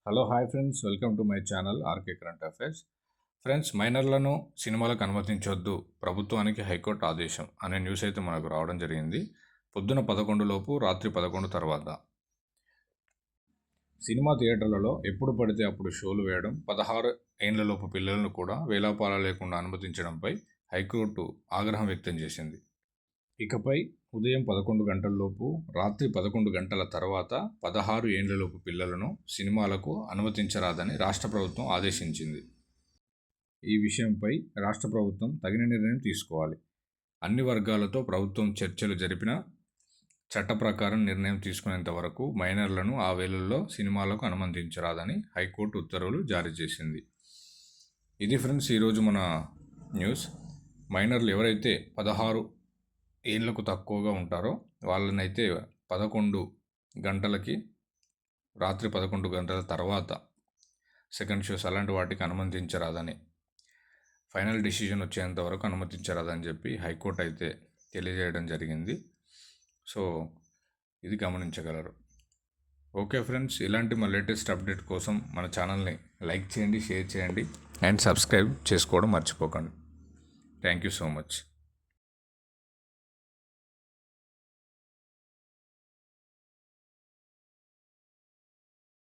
Hello hi friends, welcome to my channel RK current affairs. Friends, మైనర్లను సినిమాలకు అనుమతించొద్దు, ప్రభుత్వానికి హైకోర్టు ఆదేశం అనే న్యూస్ అయితే మనకు రావడం జరిగింది. పొద్దున 11 లోపు, రాత్రి 11 తర్వాత సినిమా థియేటర్లలో ఎప్పుడు పడితే అప్పుడు షోలు వేయడం, 16 ఏళ్లలోపు పిల్లలను కూడా వేలాపాల లేకుండా అనుమతించడంపై హైకోర్టు ఆగ్రహం వ్యక్తం చేసింది. ఇకపై ఉదయం 11 గంటలలోపు, రాత్రి 11 గంటల తర్వాత 16 ఏండ్లలోపు పిల్లలను సినిమాలకు అనుమతించరాదని రాష్ట్ర ప్రభుత్వం ఆదేశించింది. ఈ విషయంపై రాష్ట్ర ప్రభుత్వం తగిన నిర్ణయం తీసుకోవాలి. అన్ని వర్గాలతో ప్రభుత్వం చర్చలు జరిపినా చట్ట ప్రకారం నిర్ణయం తీసుకునేంత వరకు మైనర్లను ఆ వేళల్లో సినిమాలకు అనుమతించరాదని హైకోర్టు ఉత్తర్వులు జారీ చేసింది. ఇది ఫ్రెండ్స్ ఈరోజు మన న్యూస్. మైనర్లు ఎవరైతే 16 ఏళ్లకు తక్కువగా ఉంటారో వాళ్ళనైతే 11 గంటలకి, రాత్రి 11 గంటల తర్వాత సెకండ్ షోస్ అలాంటి వాటికి అనుమతించరాదని, ఫైనల్ డిసిజన్ వచ్చేంత వరకు అనుమతించరాదని చెప్పి హైకోర్టు అయితే తెలియజేయడం జరిగింది. సో ఇది గమనించగలరు. ఓకే ఫ్రెండ్స్, ఇలాంటి మా లేటెస్ట్ అప్డేట్ కోసం మన ఛానల్ని లైక్ చేయండి, షేర్ చేయండి అండ్ సబ్స్క్రైబ్ చేసుకోవడం మర్చిపోకండి. Thank you so much.